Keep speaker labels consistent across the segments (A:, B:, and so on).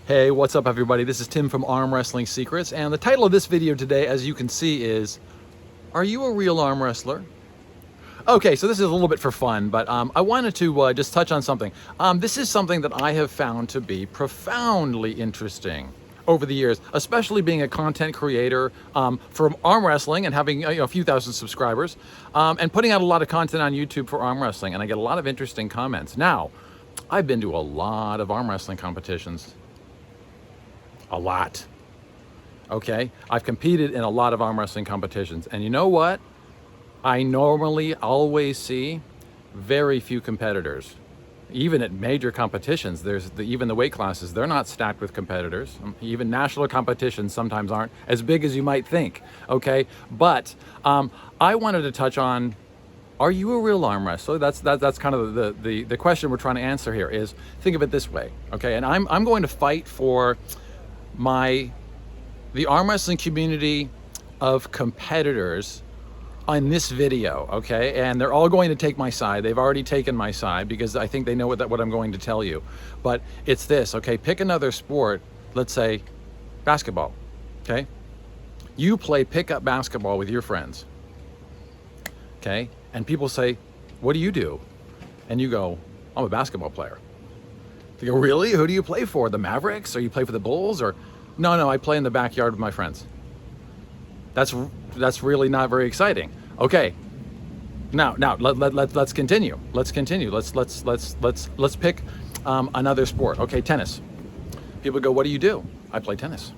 A: Hey, what's up everybody? This is Tim from Arm Wrestling Secrets, and the title of this video today, as you can see, is Are You a Real Arm Wrestler? Okay, so this is a little bit for fun, but I wanted to just touch on something. This is something that I have found to be profoundly interesting over the years, especially being a content creator for arm wrestling and having a few thousand subscribers, and putting out a lot of content on YouTube for arm wrestling, and I get a lot of interesting comments. Now, I've been to a lot of arm wrestling competitions. A lot. Okay, I've competed in a lot of arm wrestling competitions, and you know what? I normally always see very few competitors. Even at major competitions, even the weight classes, they're not stacked with competitors. Even national competitions sometimes aren't as big as you might think. Okay, but I wanted to touch on, are you a real arm wrestler? That's kind of the question we're trying to answer here. Is, think of it this way, okay? And I'm going to fight for the arm wrestling community of competitors on this video, okay? And they're all going to take my side. They've already taken my side because I think they know what I'm going to tell you. But it's this, okay? Pick another sport, let's say basketball, okay? You play pickup basketball with your friends, okay? And people say, what do you do? And you go, I'm a basketball player. They go, really? Who do you play for? The Mavericks? Or you play for the Bulls? Or no, I play in the backyard with my friends. That's really not very exciting. Okay. Now let's continue. Let's continue. Let's pick another sport. Okay, tennis. People go, what do you do? I play tennis.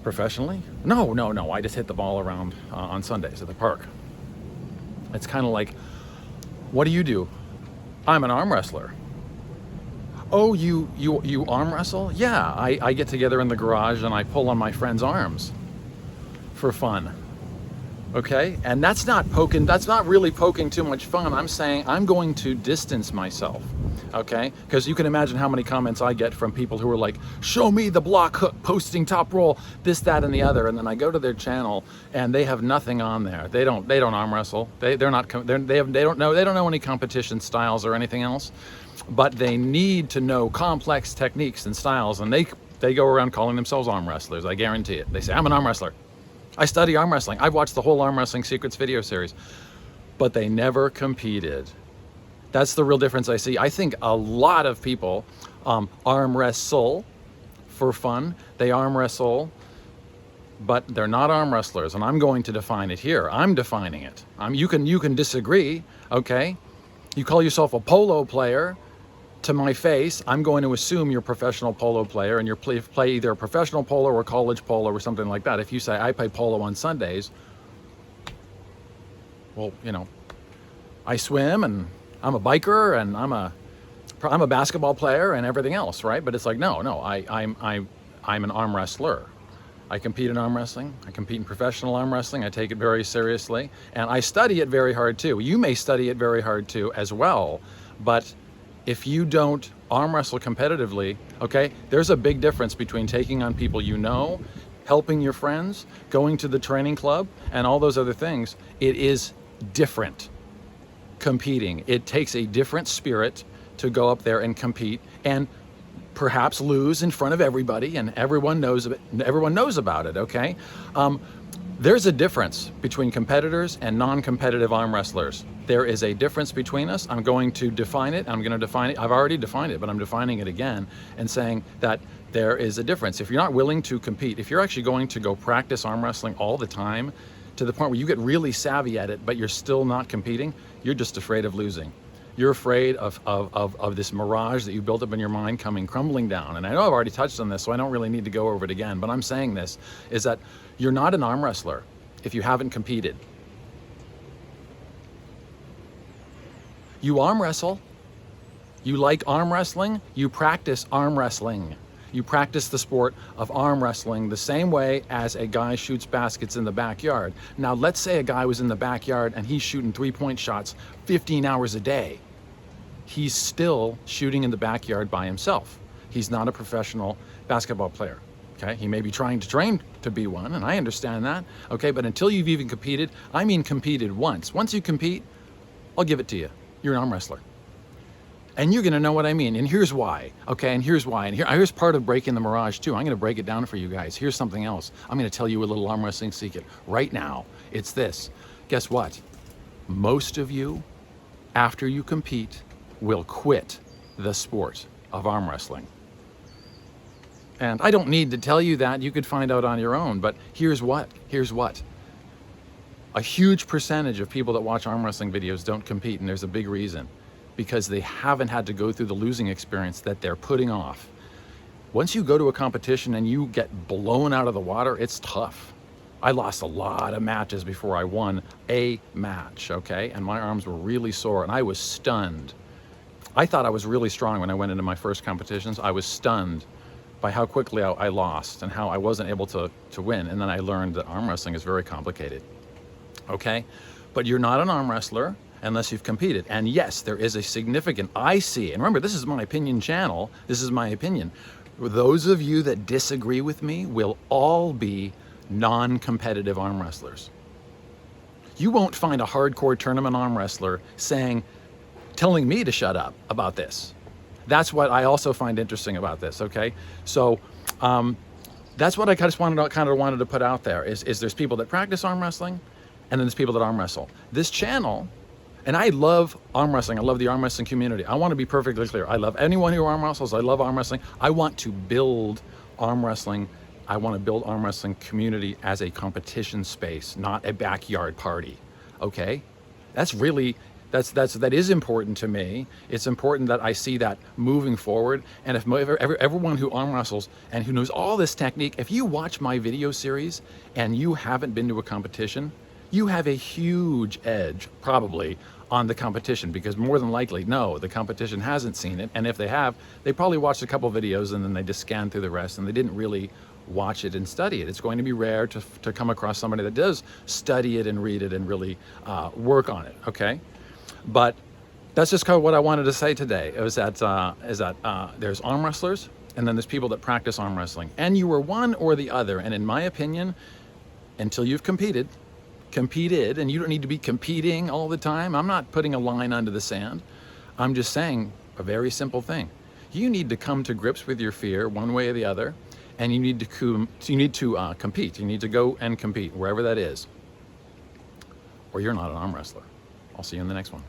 A: Professionally? No. I just hit the ball around on Sundays at the park. It's kind of like, what do you do? I'm an arm wrestler. Oh, you arm wrestle? Yeah, I get together in the garage and I pull on my friends' arms for fun. Okay? And that's not really poking too much fun. I'm saying I'm going to distance myself. Okay? Because you can imagine how many comments I get from people who are like, show me the block hook, posting top roll, this, that, and the other. And then I go to their channel and they have nothing on there. They don't arm wrestle. They don't know any competition styles or anything else. But they need to know complex techniques and styles, and they go around calling themselves arm wrestlers. I guarantee it. They say, I'm an arm wrestler. I study arm wrestling. I've watched the whole Arm Wrestling Secrets video series. But they never competed. That's the real difference I see. I think a lot of people arm wrestle for fun. They arm wrestle, but they're not arm wrestlers, and I'm going to define it here. I'm defining it. You can disagree, okay? You call yourself a polo player. To my face, I'm going to assume you're a professional polo player and you play either a professional polo or college polo or something like that. If you say, I play polo on Sundays, well, I swim and I'm a biker and I'm a basketball player and everything else, right? But it's like, no, I'm an arm wrestler. I compete in arm wrestling. I compete in professional arm wrestling. I take it very seriously. And I study it very hard too. You may study it very hard too as well. But if you don't arm wrestle competitively, okay, there's a big difference between taking on people you know, helping your friends, going to the training club, and all those other things. It is different competing. It takes a different spirit to go up there and compete and perhaps lose in front of everybody, and everyone knows about it, okay? There's a difference between competitors and non-competitive arm wrestlers. There is a difference between us. I'm going to define it. I'm going to define it. I've already defined it, but I'm defining it again and saying that there is a difference. If you're not willing to compete, if you're actually going to go practice arm wrestling all the time to the point where you get really savvy at it, but you're still not competing, you're just afraid of losing. You're afraid of this mirage that you built up in your mind coming crumbling down. And I know I've already touched on this, so I don't really need to go over it again, but I'm saying this, is that you're not an arm wrestler if you haven't competed. You arm wrestle. You like arm wrestling. You practice arm wrestling. You practice the sport of arm wrestling the same way as a guy shoots baskets in the backyard. Now, let's say a guy was in the backyard and he's shooting 3-point shots 15 hours a day. He's still shooting in the backyard by himself. He's not a professional basketball player. Okay, he may be trying to train to be one, and I understand that. Okay, but until you've even competed, competed once. Once you compete, I'll give it to you. You're an arm wrestler. And you're going to know what I mean. And here's why. Okay. And here's why. And here's part of breaking the mirage too. I'm going to break it down for you guys. Here's something else. I'm going to tell you a little arm wrestling secret right now. It's this. Guess what? Most of you, after you compete, will quit the sport of arm wrestling. And I don't need to tell you that. You could find out on your own. But here's what. A huge percentage of people that watch arm wrestling videos don't compete, and there's a big reason. Because they haven't had to go through the losing experience that they're putting off. Once you go to a competition and you get blown out of the water, it's tough. I lost a lot of matches before I won a match, okay? And my arms were really sore and I was stunned. I thought I was really strong when I went into my first competitions. I was stunned by how quickly I lost and how I wasn't able to win. And then I learned that arm wrestling is very complicated, okay? But you're not an arm wrestler unless you've competed. And yes, there is a significant, I see, and remember, this is my opinion channel, this is my opinion. Those of you that disagree with me will all be non-competitive arm wrestlers. You won't find a hardcore tournament arm wrestler telling me to shut up about this. That's what I also find interesting about this, okay? So that's what I just wanted to put out there, is there's people that practice arm wrestling, and then there's people that arm wrestle. This channel, and I love arm wrestling. I love the arm wrestling community. I want to be perfectly clear. I love anyone who arm wrestles. I love arm wrestling. I want to build arm wrestling. I want to build arm wrestling community as a competition space, not a backyard party. Okay? That is important to me. It's important that I see that moving forward. And if everyone who arm wrestles and who knows all this technique, if you watch my video series and you haven't been to a competition, you have a huge edge, probably, on the competition, because more than likely, no, the competition hasn't seen it. And if they have, they probably watched a couple videos and then they just scanned through the rest and they didn't really watch it and study it. It's going to be rare to come across somebody that does study it and read it and really work on it, okay? But that's just kind of what I wanted to say today. It was that there's arm wrestlers and then there's people that practice arm wrestling. And you are one or the other. And in my opinion, until you've competed, and you don't need to be competing all the time. I'm not putting a line under the sand. I'm just saying a very simple thing. You need to come to grips with your fear one way or the other, and you need to compete. You need to go and compete wherever that is, or you're not an arm wrestler. I'll see you in the next one.